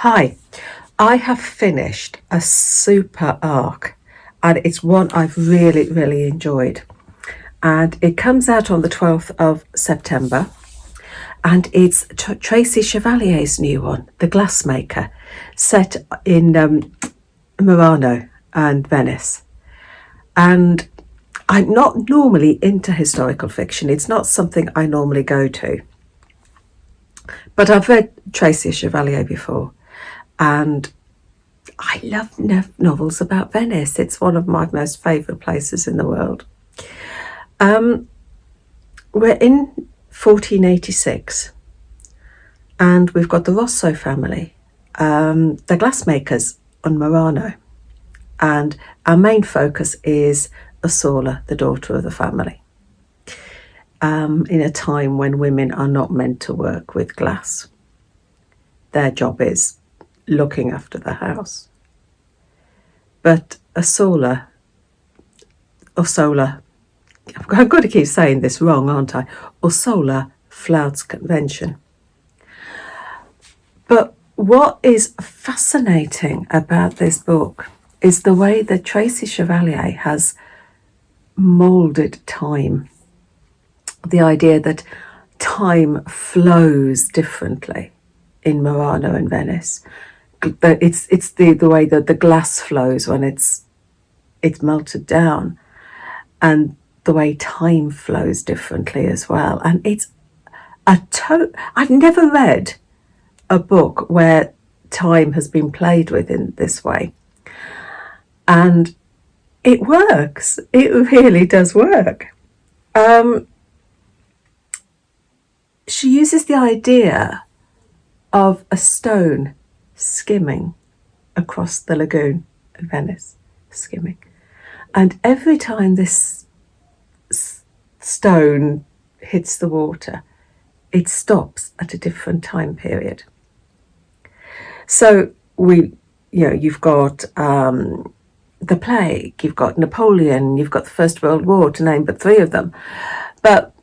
Hi, I have finished a super arc and it's one I've really enjoyed. And it comes out on the 12th of September and it's Tracy Chevalier's new one, The Glassmaker, set in Murano and Venice. And I'm not normally into historical fiction, it's not something I normally go to. But I've read Tracy Chevalier before and I love novels about Venice. It's one of my most favourite places in the world. We're in 1486 and we've got the Rosso family, the glassmakers on Murano. And our main focus is Ursula, the daughter of the family, in a time when women are not meant to work with glass. Their job is looking after the house. But Ursula, I'm going to keep saying this wrong, aren't I? Ursula flouts convention. But what is fascinating about this book is the way that Tracy Chevalier has moulded time. The idea that time flows differently in Murano and Venice. It's the way that the glass flows when it's melted down, and the way time flows differently as well. And it's I've never read a book where time has been played with in this way, and it works. It really does work. She uses the idea of a stone skimming across the lagoon in Venice, skimming. And every time this stone hits the water, it stops at a different time period. So you've got the plague, you've got Napoleon, you've got the First World War, to name but three of them. But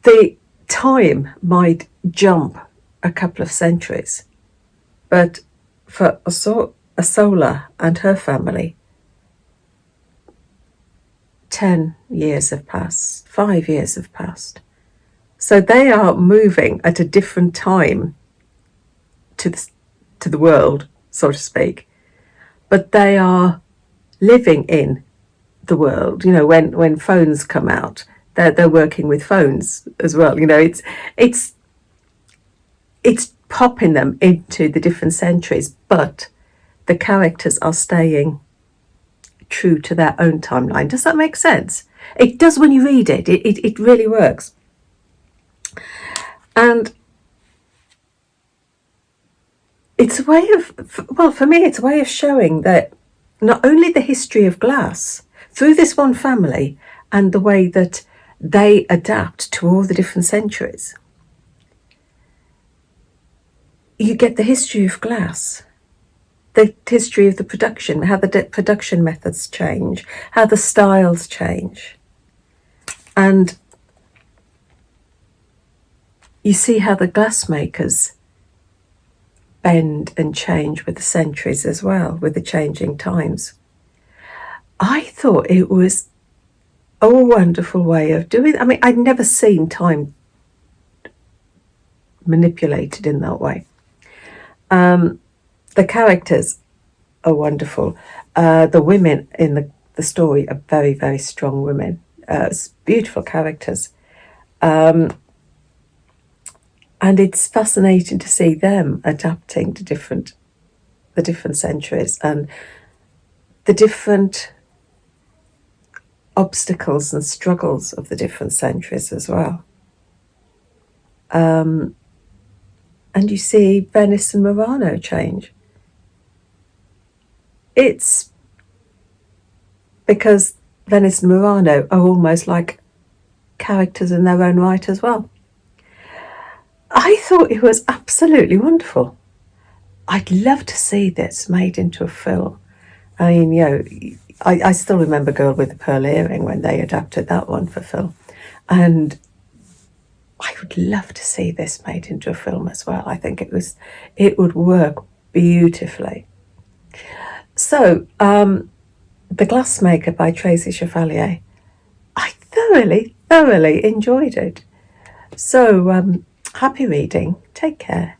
the time might jump a couple of centuries, but for Ursula and her family, 10 years have passed, 5 years have passed. So they are moving at a different time to the world, so to speak, but they are living in the world. When phones come out, they're working with phones as well. It's popping them into the different centuries, but the characters are staying true to their own timeline. Does that make sense? It does when you read it. It really works. And it's a way for me, it's a way of showing that not only the history of glass through this one family and the way that they adapt to all the different centuries, you get the history of glass, the history of the production, how the production methods change, how the styles change. And you see how the glassmakers bend and change with the centuries as well, with the changing times. I thought it was a wonderful way of doing it. I mean, I'd never seen time manipulated in that way. The characters are wonderful. The women in the story are very strong women. Beautiful characters. And it's fascinating to see them adapting to the different centuries and the different obstacles and struggles of the different centuries as well. And you see Venice and Murano change. It's because Venice and Murano are almost like characters in their own right as well. I thought it was absolutely wonderful. I'd love to see this made into a film. I mean, I still remember Girl with the Pearl Earring when they adapted that one for film. And I would love to see this made into a film as well. I think it would work beautifully. So, The Glassmaker by Tracy Chevalier. I thoroughly enjoyed it. So, happy reading. Take care.